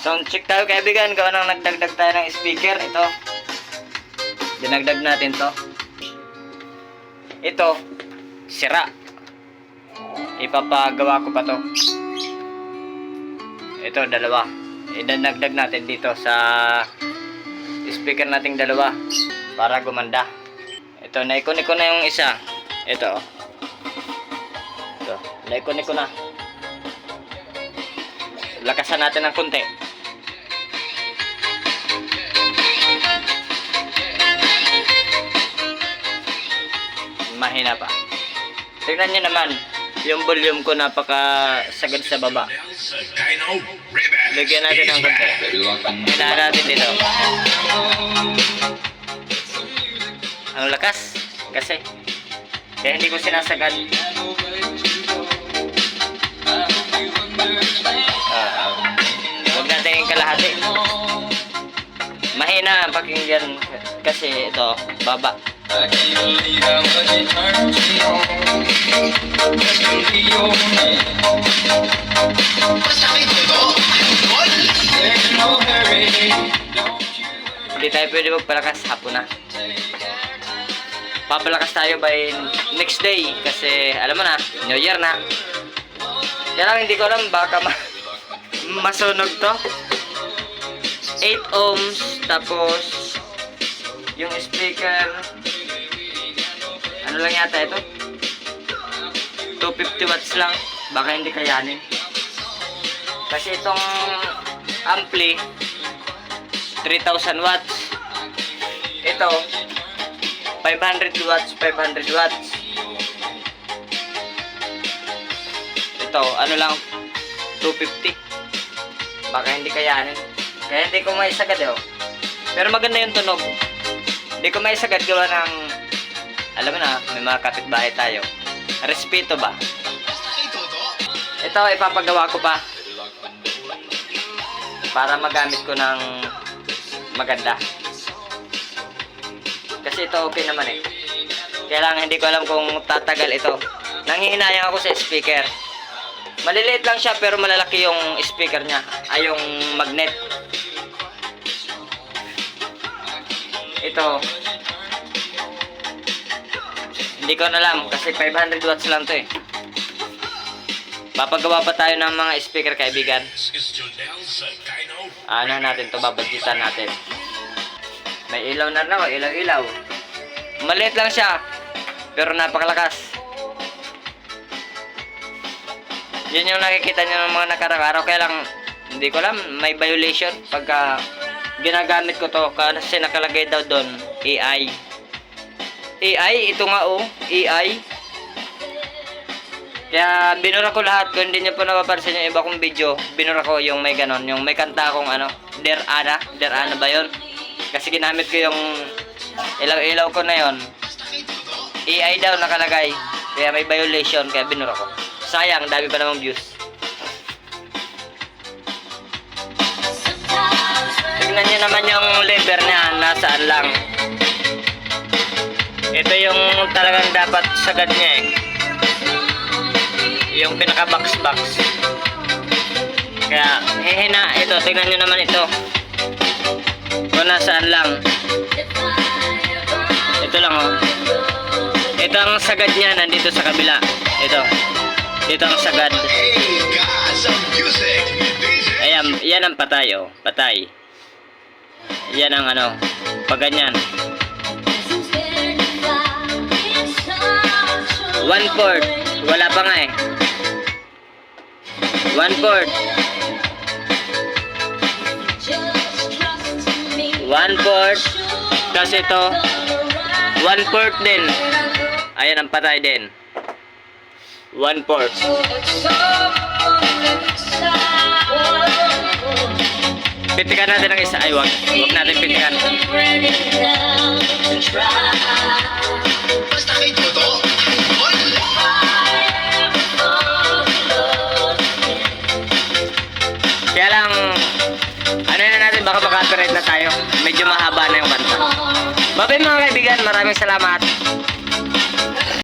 Sound check tayo kaibigan, gawa nang nagdagdag tayo ng speaker. Ito, dinagdag natin to. Ito, sira. Ipapagawa ko pa to. Ito, dalawa. Idadagdag natin dito sa speaker nating dalawa para gumanda. Ito, naikon ko na yung isa. Ito, ito, naikon ko na. Lakasan natin ng konti. Mahina pa. Tignan nyo naman, yung volume ko napakasagad sa baba. Lagyan natin ng konti. Hinahan natin dito. Ang lakas kasi kaya hindi ko sinasagad. Huwag natin yung kalahati. Mahina ang pakinggan kasi ito baba. Hindi tayo pwede magpalakas, hapon na. Papalakas tayo by next day kasi alam mo na, New Year na. Kaya lang hindi ko alam baka masunog to. 8 ohms tapos yung speaker ano lang yata ito, 250 watts lang, baka hindi kayanin kasi itong ampli 3,000 watts, ito 500 watts. Ito ano lang 250, baka hindi kayanin kaya hindi ko maisagad pero maganda yung tunog. Hindi ko maisagad gawa ng alam mo na, may mga kapitbahay tayo. Respeto ba? Ito, ipapagawa ko pa. Para magamit ko ng maganda. Kasi ito okay naman eh. Kaya lang hindi ko alam kung tatagal ito. Nanghihinayang ako sa speaker. Maliliit lang siya pero malalaki yung speaker niya. Ay yung magnet. Ito. Hindi ko na alam kasi 500 watts lang to eh. Papagawa pa tayo ng mga speaker kaibigan. Ano natin to, babadjitan natin. May ilaw na ako, ilaw. Maliit lang siya pero napakalakas. Yun yung nakikita nyo ng mga nakarang araw. Kaya lang hindi ko alam, may violation pagka ginagamit ko to kasi nakalagay daw doon AI. Ito nga AI. Kaya binura ko lahat. Kung hindi nyo po napapansin yung iba kong video, binura ko yung may ganon, yung may kanta akong ano, Der Ana ba yun? Kasi ginamit ko yung ilaw ko na yon. AI daw nakalagay. Kaya may violation, kaya binura ko. Sayang, dami pa namang views. Tignan nyo naman yung lever niya, nasaan lang. Ito yung talagang dapat sagad niya eh. Yung pinaka box. Kaya hihina ito, tingnan nyo naman ito. Kung nasaan lang. Ito lang oh. Ito ang sagad niya, nandito sa kabila. Ito ang sagad. Ayan, yan ang patay oh. Patay. Yan ang ano, pag ganyan. 1/4. Wala pa nga eh. 1/4. 1/4. Kasi ito 1/4 din. Ayan ang patay din. 1/4. Pitikan natin ang isa. Ay, wag natin pitikan. Basta kay Toto. Kaya lang, ano na natin, baka maka-copyright na tayo. Medyo mahaba na yung kanta. Bye-bye mga kaibigan, maraming salamat.